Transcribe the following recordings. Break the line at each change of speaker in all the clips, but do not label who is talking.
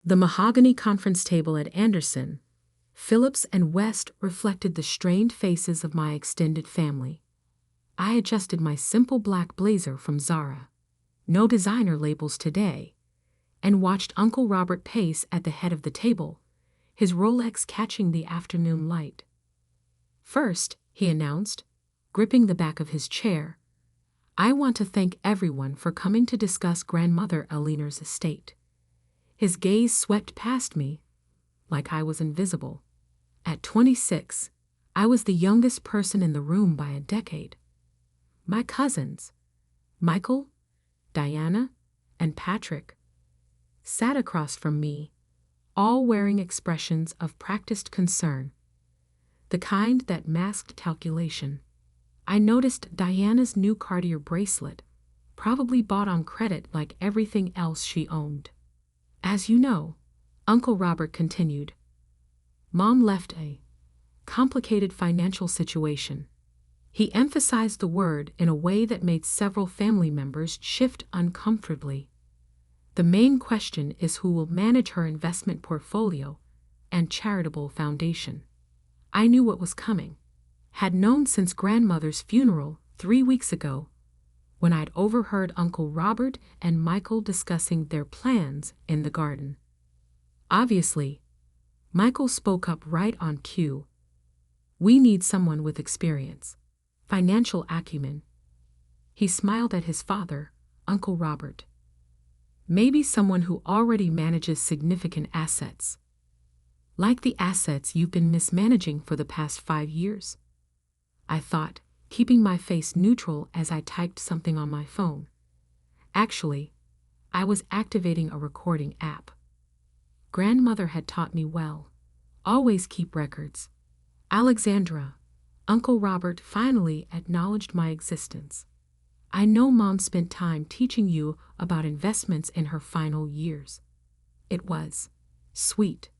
The mahogany conference table at Anderson, Phillips and West reflected the strained faces of my extended family. I adjusted my simple black blazer from Zara, no designer labels today, and watched Uncle Robert pace at the head of the table, his Rolex catching the afternoon light. "First," he announced, gripping the back of his chair, "I want to thank everyone for coming to discuss Grandmother Eleanor's estate." His gaze swept past me, like I was invisible. At 26, I was the youngest person in the room by a decade. My cousins, Michael, Diana, and Patrick, sat across from me, all wearing expressions of practiced concern, the kind that masked calculation. I noticed Diana's new Cartier bracelet, probably bought on credit like everything else she owned. "As you know," Uncle Robert continued, "Mom left a complicated financial situation." He emphasized the word in a way that made several family members shift uncomfortably. "The main question is who will manage her investment portfolio and charitable foundation." I knew what was coming, had known since Grandmother's funeral 3 weeks ago, when I'd overheard Uncle Robert and Michael discussing their plans in the garden. Obviously, Michael spoke up right on cue. "We need someone with experience, financial acumen." He smiled at his father, Uncle Robert. "Maybe someone who already manages significant assets. Like the assets you've been mismanaging for the past 5 years." I thought, keeping my face neutral as I typed something on my phone. Actually, I was activating a recording app. Grandmother had taught me well. Always keep records. "Alexandra," Uncle Robert finally acknowledged my existence. "I know Mom spent time teaching you about investments in her final years." It was sweet.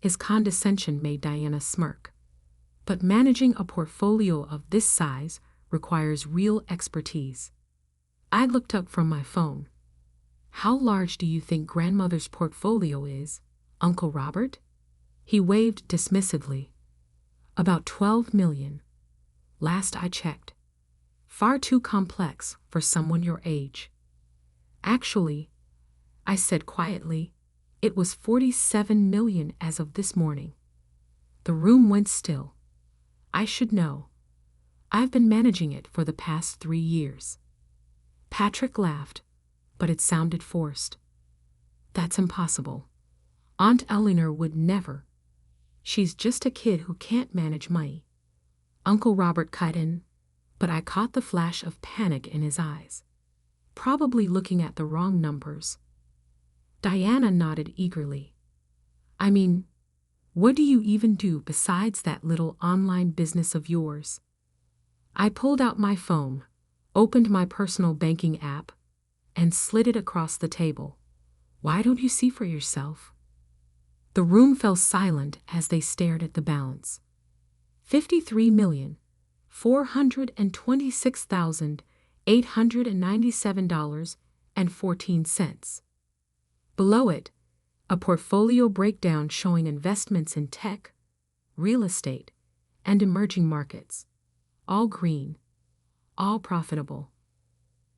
His condescension made Diana smirk. But managing a portfolio of this size requires real expertise. I looked up from my phone. "How large do you think Grandmother's portfolio is, Uncle Robert?" He waved dismissively. "About 12 million. Last I checked. Far too complex for someone your age." "Actually," I said quietly, "it was 47 million as of this morning." The room went still. I should know. I've been managing it for the past 3 years. Patrick laughed, but it sounded forced. "That's impossible. Aunt Eleanor would never. She's just a kid who can't manage money." Uncle Robert cut in, but I caught the flash of panic in his eyes. Probably looking at the wrong numbers. Diana nodded eagerly. "I mean, what do you even do besides that little online business of yours?" I pulled out my phone, opened my personal banking app, and slid it across the table. "Why don't you see for yourself?" The room fell silent as they stared at the balance. $53,426,897.14. Below it, a portfolio breakdown showing investments in tech, real estate, and emerging markets. All green, all profitable.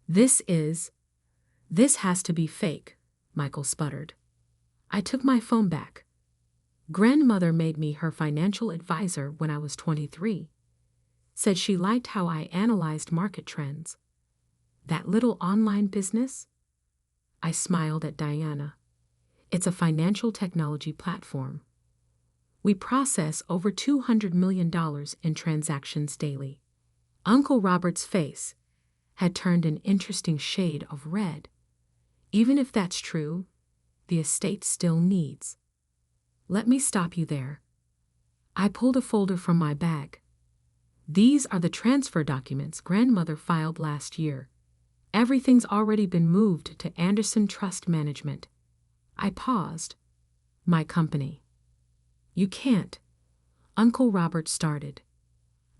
This has to be fake," Michael sputtered. I took my phone back. "Grandmother made me her financial advisor when I was 23. Said she liked how I analyzed market trends." "That little online business?" I smiled at Diana. "It's a financial technology platform. We process over $200 million in transactions daily." Uncle Robert's face had turned an interesting shade of red. "Even if that's true, the estate still needs." "Let me stop you there." I pulled a folder from my bag. "These are the transfer documents Grandmother filed last year. Everything's already been moved to Anderson Trust Management." I paused. "My company." "You can't," Uncle Robert started.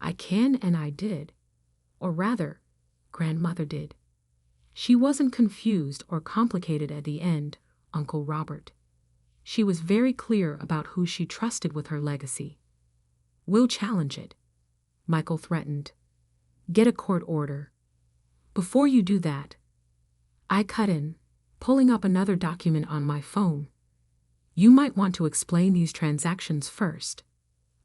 "I can and I did. Or rather, Grandmother did. She wasn't confused or complicated at the end, Uncle Robert. She was very clear about who she trusted with her legacy. "We'll challenge it," Michael threatened. "Get a court order." "Before you do that," I cut in, pulling up another document on my phone. "You might want to explain these transactions first."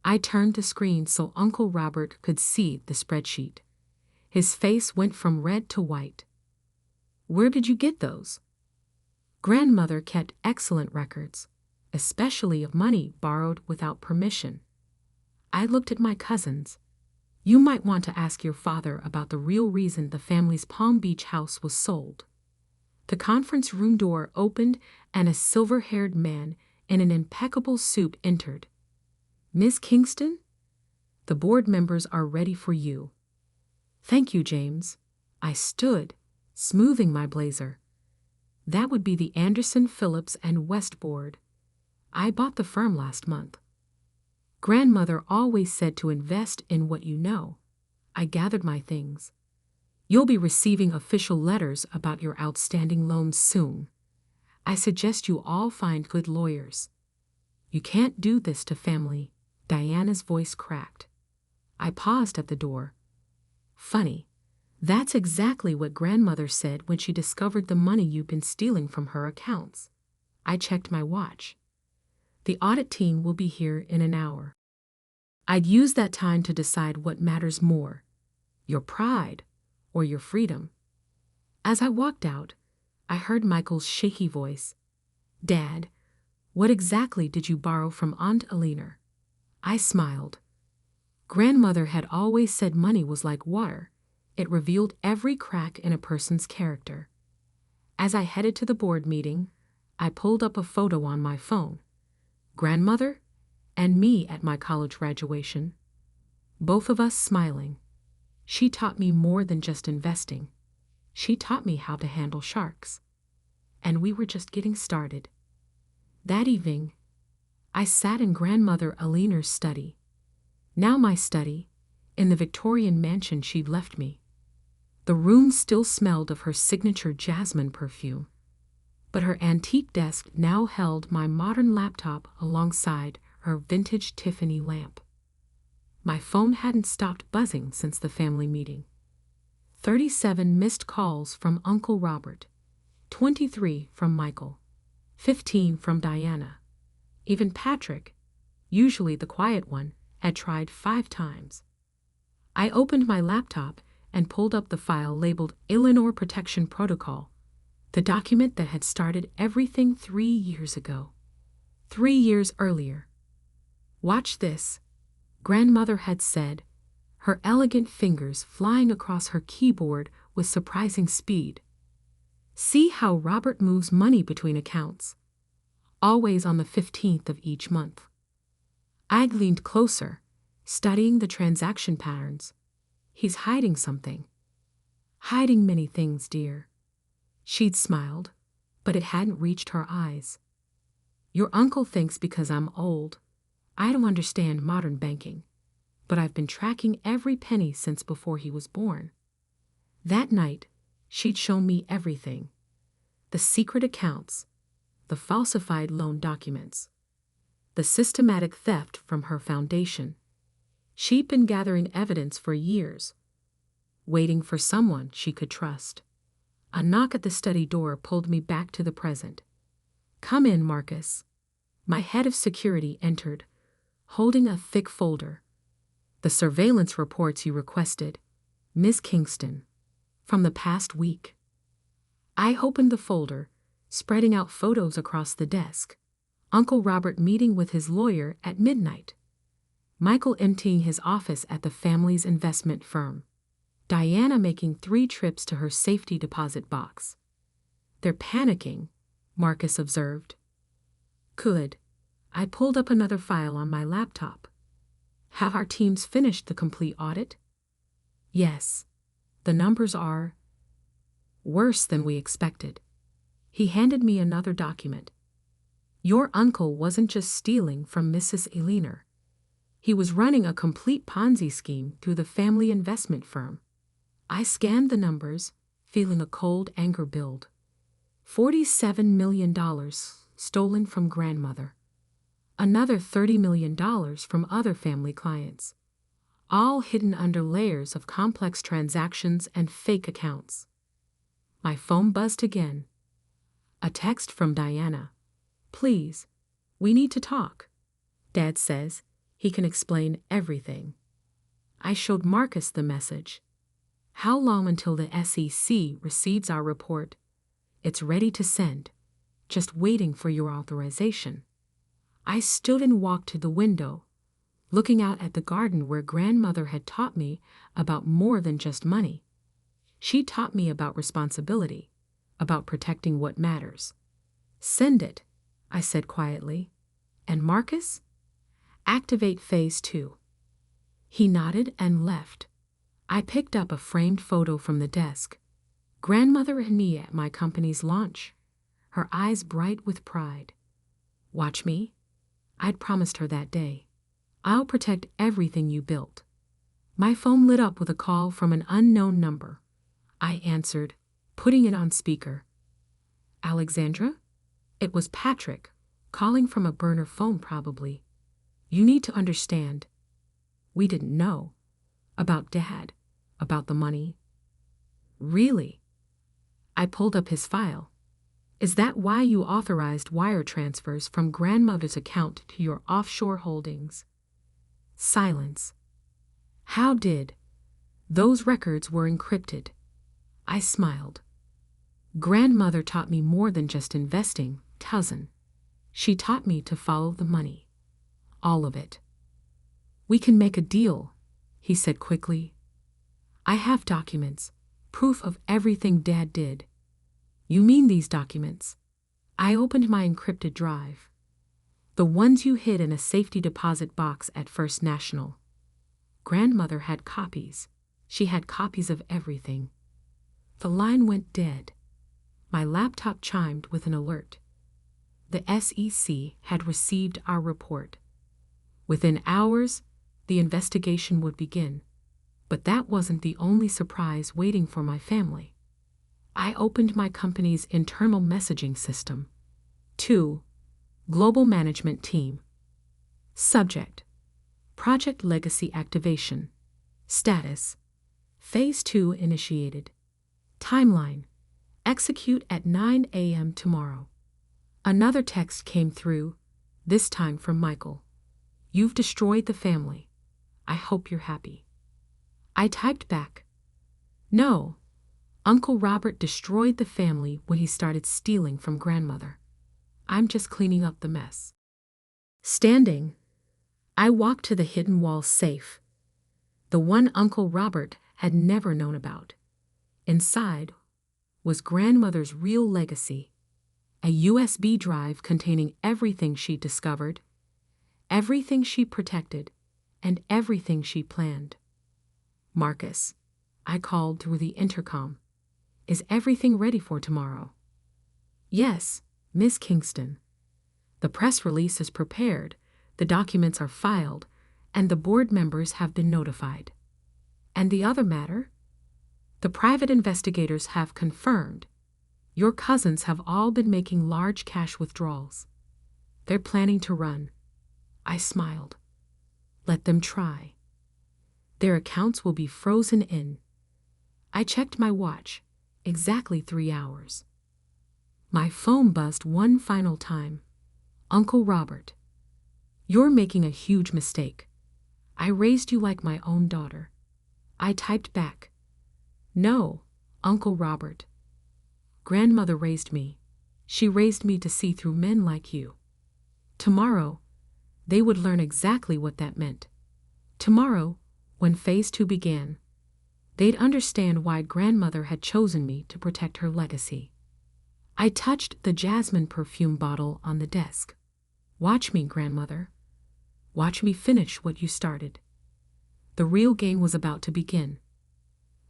I turned the screen so Uncle Robert could see the spreadsheet. His face went from red to white. "Where did you get those?" Grandmother kept excellent records, especially of money borrowed without permission. I looked at my cousins. "You might want to ask your father about the real reason the family's Palm Beach house was sold." The conference room door opened and a silver-haired man in an impeccable suit entered. "Miss Kingston, the board members are ready for you." "Thank you, James." I stood, smoothing my blazer. "That would be the Anderson, Phillips and West board. I bought the firm last month." "Grandmother always said to invest in what you know." I gathered my things. "You'll be receiving official letters about your outstanding loans soon. I suggest you all find good lawyers." "You can't do this to family." Diana's voice cracked. I paused at the door. "Funny. That's exactly what Grandmother said when she discovered the money you've been stealing from her accounts." I checked my watch. "The audit team will be here in an hour." I'd use that time to decide what matters more, your pride or your freedom. As I walked out, I heard Michael's shaky voice. "Dad, what exactly did you borrow from Aunt Eleanor?" I smiled. Grandmother had always said money was like water. It revealed every crack in a person's character. As I headed to the board meeting, I pulled up a photo on my phone. Grandmother and me at my college graduation. Both of us smiling. She taught me more than just investing. She taught me how to handle sharks. And we were just getting started. That evening, I sat in Grandmother Eleanor's study. Now my study, in the Victorian mansion she'd left me. The room still smelled of her signature jasmine perfume, but her antique desk now held my modern laptop alongside her vintage Tiffany lamp. My phone hadn't stopped buzzing since the family meeting. 37 missed calls from Uncle Robert, 23 from Michael, 15 from Diana. Even Patrick, usually the quiet one, had tried 5 times. I opened my laptop and pulled up the file labeled Eleanor Protection Protocol, the document that had started everything 3 years ago. 3 years earlier. "Watch this," Grandmother had said, her elegant fingers flying across her keyboard with surprising speed. "See how Robert moves money between accounts. Always on the 15th of each month." I leaned closer, studying the transaction patterns. "He's hiding something." "Hiding many things, dear." She'd smiled, but it hadn't reached her eyes. "Your uncle thinks because I'm old, I don't understand modern banking, but I've been tracking every penny since before he was born." That night, she'd shown me everything. The secret accounts, the falsified loan documents, the systematic theft from her foundation. She'd been gathering evidence for years, waiting for someone she could trust. A knock at the study door pulled me back to the present. "Come in, Marcus." My head of security entered, holding a thick folder. "The surveillance reports you requested, Miss Kingston, from the past week." I opened the folder, spreading out photos across the desk. Uncle Robert meeting with his lawyer at midnight. Michael emptying his office at the family's investment firm. Diana making 3 trips to her safety deposit box. "They're panicking," Marcus observed. "Good." I pulled up another file on my laptop. "Have our teams finished the complete audit?" "Yes. The numbers are worse than we expected." He handed me another document. "Your uncle wasn't just stealing from Mrs. Eleanor. He was running a complete Ponzi scheme through the family investment firm." I scanned the numbers, feeling a cold anger build. $47 million, stolen from grandmother. Another $30 million from other family clients. All hidden under layers of complex transactions and fake accounts. My phone buzzed again. A text from Diana. "Please, we need to talk. Dad says he can explain everything." I showed Marcus the message. "How long until the SEC receives our report?" "It's ready to send. Just waiting for your authorization." I stood and walked to the window, looking out at the garden where grandmother had taught me about more than just money. She taught me about responsibility, about protecting what matters. "Send it," I said quietly. "And Marcus? Activate phase 2. He nodded and left. I picked up a framed photo from the desk. Grandmother and me at my company's launch, her eyes bright with pride. "Watch me," I'd promised her that day. "I'll protect everything you built." My phone lit up with a call from an unknown number. I answered, putting it on speaker. "Alexandra?" It was Patrick, calling from a burner phone probably. "You need to understand." We didn't know. About Dad, about the money. "Really?" I pulled up his file. "Is that why you authorized wire transfers from grandmother's account to your offshore holdings?" Silence. "How did?" "Those records were encrypted." I smiled. Grandmother taught me more than just investing, cousin. She taught me to follow the money. All of it. "We can make a deal," he said quickly. "I have documents, proof of everything Dad did." "You mean these documents?" I opened my encrypted drive. "The ones you hid in a safety deposit box at First National." Grandmother had copies. She had copies of everything. The line went dead. My laptop chimed with an alert. The SEC had received our report. Within hours, the investigation would begin. But that wasn't the only surprise waiting for my family. I opened my company's internal messaging system. 2. Global Management Team. Subject: Project Legacy Activation. Status: Phase 2 initiated. Timeline: Execute at 9 a.m. tomorrow. Another text came through, this time from Michael. "You've destroyed the family. I hope you're happy." I typed back, "No, Uncle Robert destroyed the family when he started stealing from grandmother. I'm just cleaning up the mess." Standing, I walked to the hidden wall safe, the one Uncle Robert had never known about. Inside was grandmother's real legacy, a USB drive containing everything she discovered, everything she protected, and everything she planned. "Marcus," I called through the intercom, "is everything ready for tomorrow?" "Yes, Miss Kingston. The press release is prepared, the documents are filed, and the board members have been notified." "And the other matter?" "The private investigators have confirmed. Your cousins have all been making large cash withdrawals. They're planning to run." I smiled. "Let them try. Their accounts will be frozen in." I checked my watch. Exactly 3 hours. My phone buzzed one final time. "Uncle Robert, you're making a huge mistake. I raised you like my own daughter." I typed back, "No, Uncle Robert. Grandmother raised me. She raised me to see through men like you." Tomorrow, they would learn exactly what that meant. Tomorrow, when phase 2 began, they'd understand why grandmother had chosen me to protect her legacy. I touched the jasmine perfume bottle on the desk. "Watch me, grandmother. Watch me finish what you started." The real game was about to begin.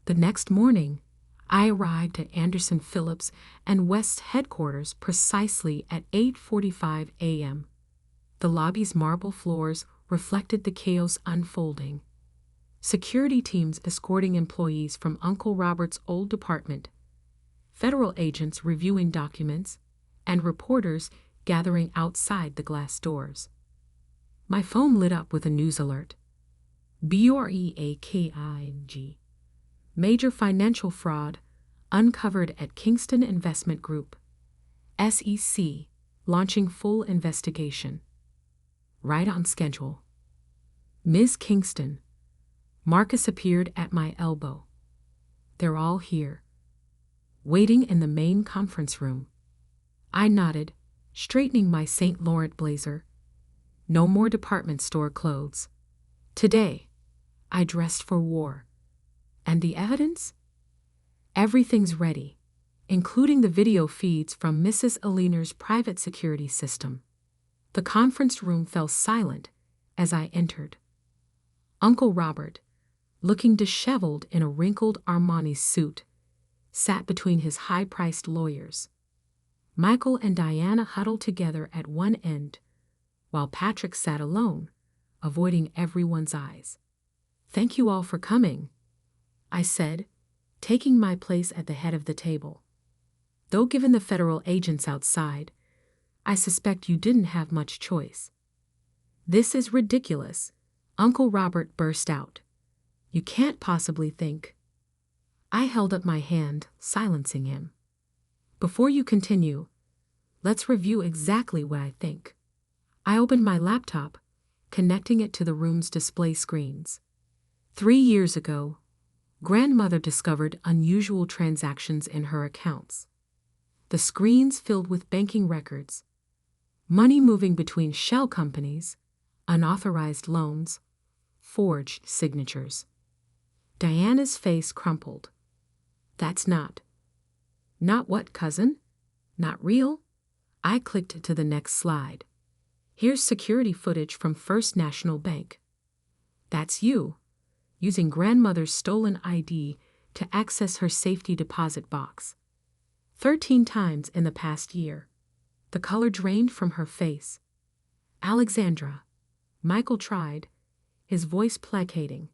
The next morning, I arrived at Anderson, Phillips and West's headquarters precisely at 8:45 a.m. The lobby's marble floors reflected the chaos unfolding. Security teams escorting employees from Uncle Robert's old department, federal agents reviewing documents, and reporters gathering outside the glass doors. My phone lit up with a news alert. BREAKING. Major financial fraud uncovered at Kingston Investment Group. SEC launching full investigation. Right on schedule. Ms. Kingston. Marcus appeared at my elbow. They're all here, waiting in the main conference room. I nodded, straightening my St. Laurent blazer. No more department store clothes. Today, I dressed for war. And the evidence? Everything's ready, including the video feeds from Mrs. Eleanor's private security system. The conference room fell silent as I entered. Uncle Robert, looking disheveled in a wrinkled Armani suit, sat between his high-priced lawyers. Michael and Diana huddled together at one end, while Patrick sat alone, avoiding everyone's eyes. "Thank you all for coming," I said, taking my place at the head of the table. "Though given the federal agents outside, I suspect you didn't have much choice." "This is ridiculous," Uncle Robert burst out. "You can't possibly think." I held up my hand, silencing him. "Before you continue, let's review exactly what I think." I opened my laptop, connecting it to the room's display screens. 3 years ago, Grandmother discovered unusual transactions in her accounts. The screens filled with banking records, money moving between shell companies, unauthorized loans, forged signatures. Diana's face crumpled. "That's not what, cousin? Not real?" I clicked to the next slide. "Here's security footage from First National Bank. That's you, using Grandmother's stolen ID to access her safety deposit box. 13 times in the past year." The color drained from her face. "Alexandra," Michael tried, his voice placating.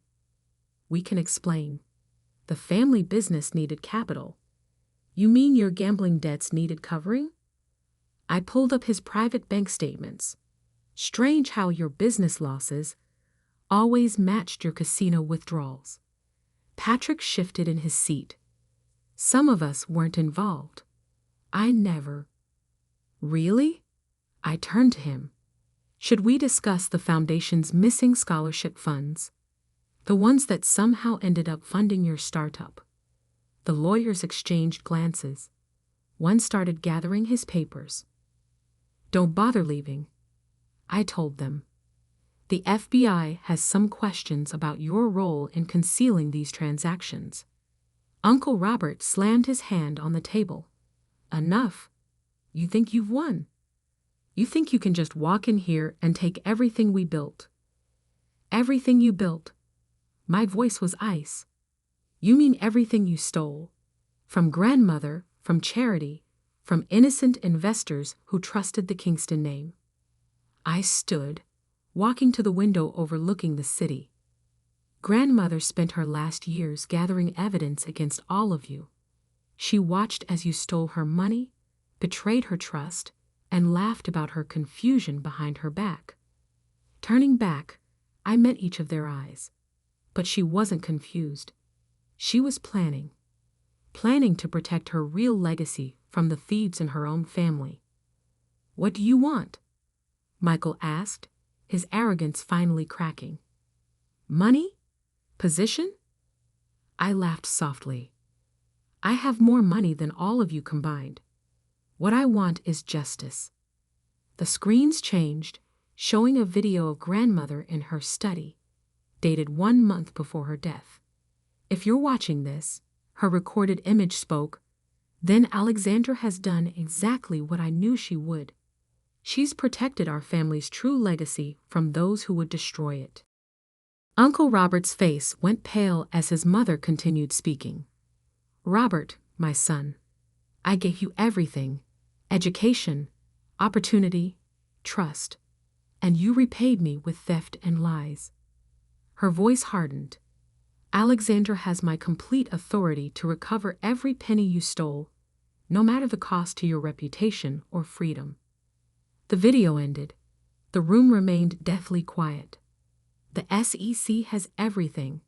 "We can explain. The family business needed capital. You mean your gambling debts needed covering?" I pulled up his private bank statements. "Strange how your business losses always matched your casino withdrawals." Patrick shifted in his seat. "Some of us weren't involved. I never." "Really?" I turned to him. "Should we discuss the foundation's missing scholarship funds? The ones that somehow ended up funding your startup?" The lawyers exchanged glances. One started gathering his papers. "Don't bother leaving," I told them. "The FBI has some questions about your role in concealing these transactions." Uncle Robert slammed his hand on the table. "Enough. You think you've won? You think you can just walk in here and take everything we built?" "Everything you built?" My voice was ice. "You mean everything you stole? From Grandmother, from charity, from innocent investors who trusted the Kingston name?" I stood, walking to the window overlooking the city. "Grandmother spent her last years gathering evidence against all of you. She watched as you stole her money, betrayed her trust, and laughed about her confusion behind her back." Turning back, I met each of their eyes. But she wasn't confused. She was planning to protect her real legacy from the thieves in her own family. "What do you want?" Michael asked, his arrogance finally cracking. "Money? Position?" I laughed softly. "I have more money than all of you combined. What I want is justice." The screens changed, showing a video of Grandmother in her study, dated 1 month before her death. "If you're watching this," her recorded image spoke, "then Alexandra has done exactly what I knew she would. She's protected our family's true legacy from those who would destroy it." Uncle Robert's face went pale as his mother continued speaking. "Robert, my son, I gave you everything: education, opportunity, trust, and you repaid me with theft and lies." Her voice hardened. "Alexandra has my complete authority to recover every penny you stole, no matter the cost to your reputation or freedom." The video ended. The room remained deathly quiet. The SEC has everything,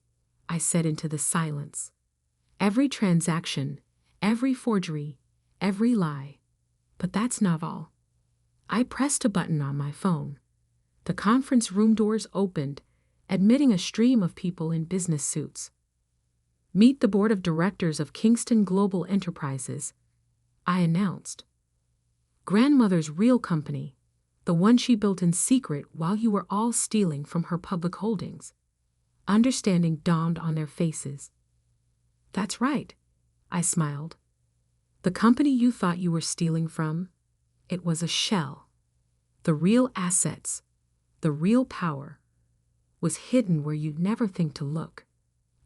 I said into the silence. Every transaction, every forgery, every lie. But that's not all. I pressed a button on my phone. The conference room doors opened, admitting a stream of people in business suits. Meet the board of directors of Kingston Global Enterprises, I announced. Grandmother's real company, the one she built in secret while you were all stealing from her public holdings. Understanding dawned on their faces. That's right, I smiled. The company you thought you were stealing from, it was a shell. The real assets, the real power, was hidden where you'd never think to look,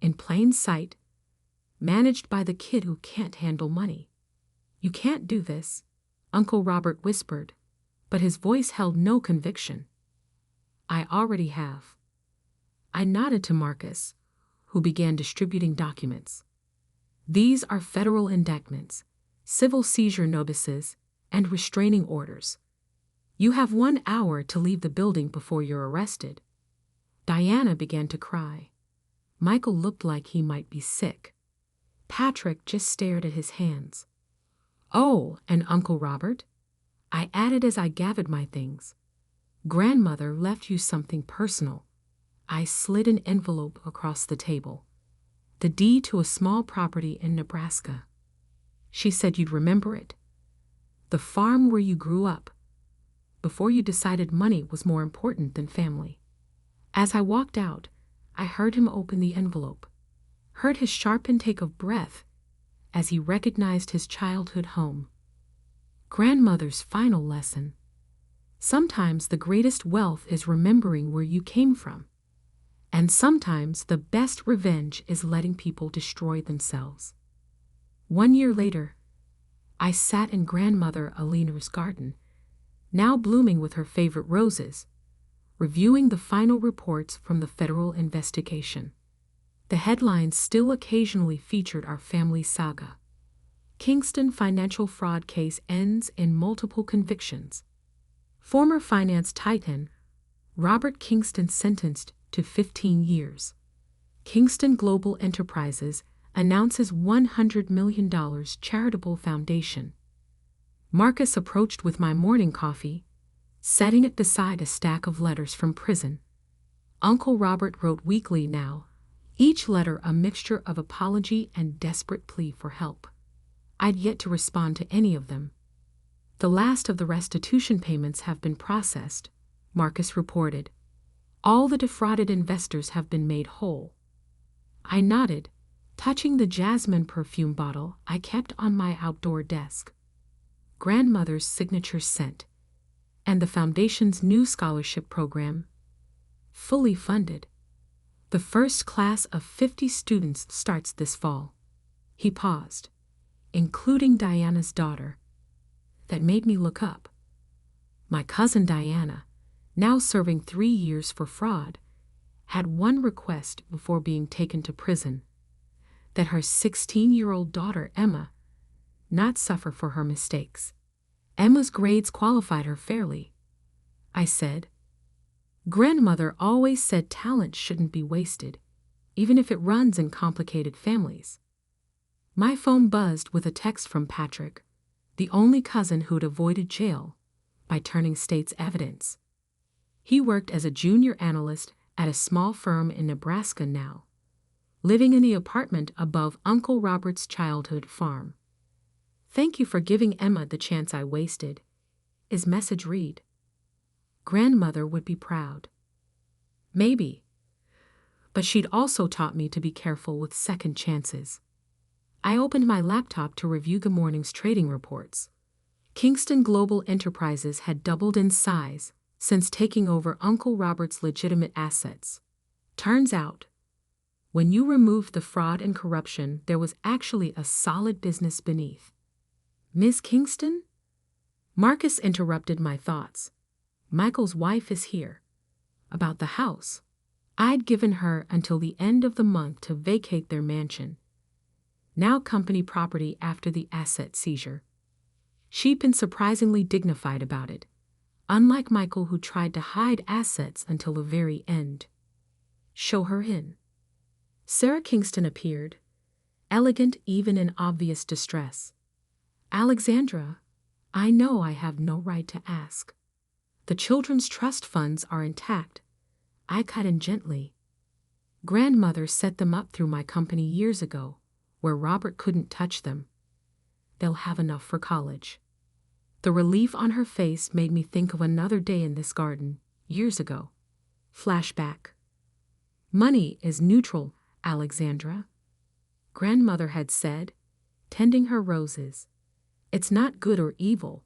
in plain sight, managed by the kid who can't handle money. You can't do this, Uncle Robert whispered, but his voice held no conviction. I already have. I nodded to Marcus, who began distributing documents. These are federal indictments, civil seizure notices, and restraining orders. You have 1 hour to leave the building before you're arrested. Diana began to cry. Michael looked like he might be sick. Patrick just stared at his hands. Oh, and Uncle Robert? I added as I gathered my things. Grandmother left you something personal. I slid an envelope across the table. The deed to a small property in Nebraska. She said you'd remember it. The farm where you grew up, before you decided money was more important than family. As I walked out, I heard him open the envelope, heard his sharp intake of breath as he recognized his childhood home. Grandmother's final lesson. Sometimes the greatest wealth is remembering where you came from. And sometimes the best revenge is letting people destroy themselves. 1 year later, I sat in Grandmother Eleanor's garden, now blooming with her favorite roses, reviewing the final reports from the federal investigation. The headlines still occasionally featured our family saga. Kingston financial fraud case ends in multiple convictions. Former finance titan Robert Kingston sentenced to 15 years. Kingston Global Enterprises announces $100 million charitable foundation. Marcus approached with my morning coffee, setting it beside a stack of letters from prison. Uncle Robert wrote weekly now, each letter a mixture of apology and desperate plea for help. I'd yet to respond to any of them. The last of the restitution payments have been processed, Marcus reported. All the defrauded investors have been made whole. I nodded, touching the jasmine perfume bottle I kept on my outdoor desk. Grandmother's signature scent, and the foundation's new scholarship program, fully funded. The first class of 50 students starts this fall. He paused, including Diana's daughter. That made me look up. My cousin Diana, now serving 3 years for fraud, had one request before being taken to prison: that her 16-year-old daughter Emma not suffer for her mistakes. Emma's grades qualified her fairly, I said. Grandmother always said talent shouldn't be wasted, even if it runs in complicated families. My phone buzzed with a text from Patrick, the only cousin who'd avoided jail by turning state's evidence. He worked as a junior analyst at a small firm in Nebraska now, living in the apartment above Uncle Robert's childhood farm. Thank you for giving Emma the chance I wasted. His message read. Grandmother would be proud. Maybe. But she'd also taught me to be careful with second chances. I opened my laptop to review the morning's trading reports. Kingston Global Enterprises had doubled in size since taking over Uncle Robert's legitimate assets. Turns out, when you removed the fraud and corruption, there was actually a solid business beneath. Miss Kingston? Marcus interrupted my thoughts. Michael's wife is here. About the house. I'd given her until the end of the month to vacate their mansion, now company property after the asset seizure. She'd been surprisingly dignified about it, unlike Michael, who tried to hide assets until the very end. Show her in. Sarah Kingston appeared, elegant even in obvious distress. Alexandra, I know I have no right to ask. The children's trust funds are intact. I cut in gently. Grandmother set them up through my company years ago, where Robert couldn't touch them. They'll have enough for college. The relief on her face made me think of another day in this garden, years ago. Flashback. Money is neutral, Alexandra. Grandmother had said, tending her roses. It's not good or evil.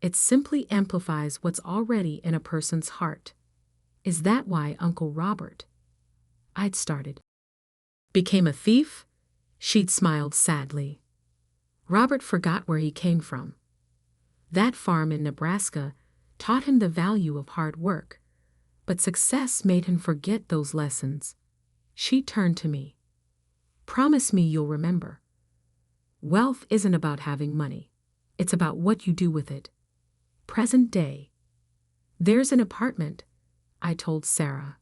It simply amplifies what's already in a person's heart. Is that why Uncle Robert, I'd started, became a thief? She'd smiled sadly. Robert forgot where he came from. That farm in Nebraska taught him the value of hard work, but success made him forget those lessons. She turned to me. Promise me you'll remember. Wealth isn't about having money. It's about what you do with it. Present day. There's an apartment, I told Sarah.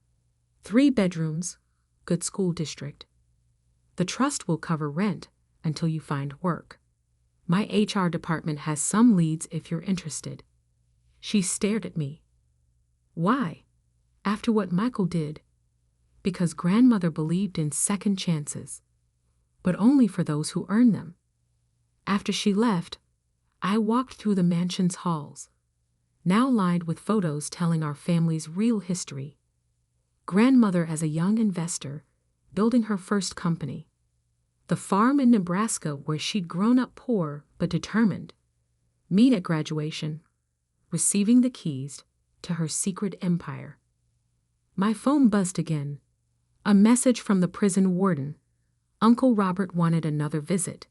3 bedrooms, good school district. The trust will cover rent until you find work. My HR department has some leads if you're interested. She stared at me. Why? After what Michael did. Because grandmother believed in second chances, but only for those who earn them. After she left, I walked through the mansion's halls, now lined with photos telling our family's real history. Grandmother as a young investor, building her first company. The farm in Nebraska where she'd grown up poor but determined. Me at graduation, receiving the keys to her secret empire. My phone buzzed again. A message from the prison warden. Uncle Robert wanted another visit.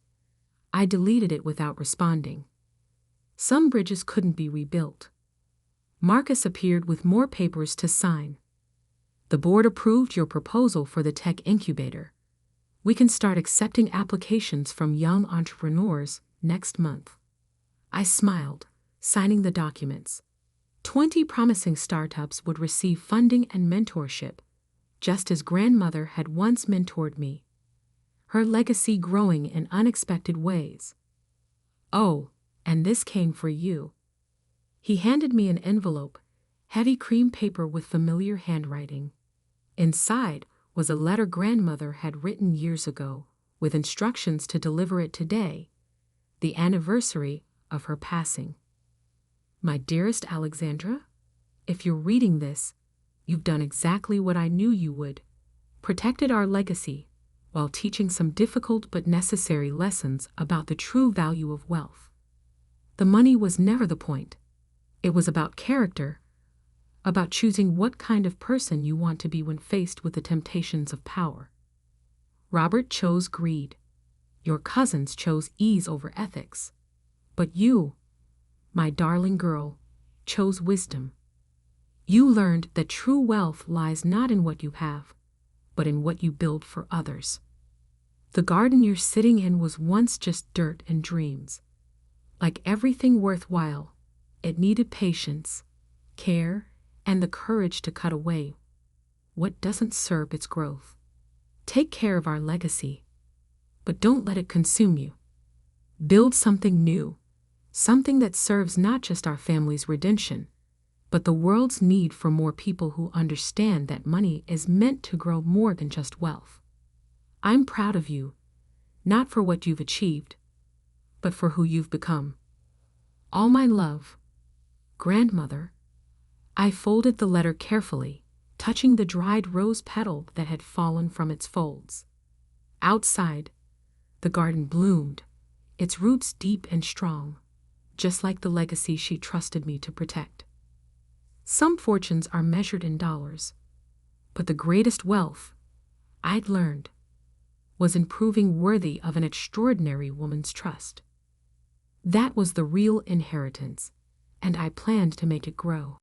I deleted it without responding. Some bridges couldn't be rebuilt. Marcus appeared with more papers to sign. The board approved your proposal for the tech incubator. We can start accepting applications from young entrepreneurs next month. I smiled, signing the documents. 20 promising startups would receive funding and mentorship, just as grandmother had once mentored me. Her legacy growing in unexpected ways. Oh, and this came for you. He handed me an envelope, heavy cream paper with familiar handwriting. Inside was a letter grandmother had written years ago, with instructions to deliver it today, the anniversary of her passing. My dearest Alexandra, if you're reading this, you've done exactly what I knew you would. Protected our legacy, while teaching some difficult but necessary lessons about the true value of wealth. The money was never the point. It was about character, about choosing what kind of person you want to be when faced with the temptations of power. Robert chose greed. Your cousins chose ease over ethics. But you, my darling girl, chose wisdom. You learned that true wealth lies not in what you have, but in what you build for others. The garden you're sitting in was once just dirt and dreams. Like everything worthwhile, it needed patience, care, and the courage to cut away what doesn't serve its growth. Take care of our legacy, but don't let it consume you. Build something new, something that serves not just our family's redemption, but the world's need for more people who understand that money is meant to grow more than just wealth. I'm proud of you, not for what you've achieved, but for who you've become. All my love, Grandmother. I folded the letter carefully, touching the dried rose petal that had fallen from its folds. Outside, the garden bloomed, its roots deep and strong, just like the legacy she trusted me to protect. Some fortunes are measured in dollars, but the greatest wealth, I'd learned, was in proving worthy of an extraordinary woman's trust. That was the real inheritance, and I planned to make it grow.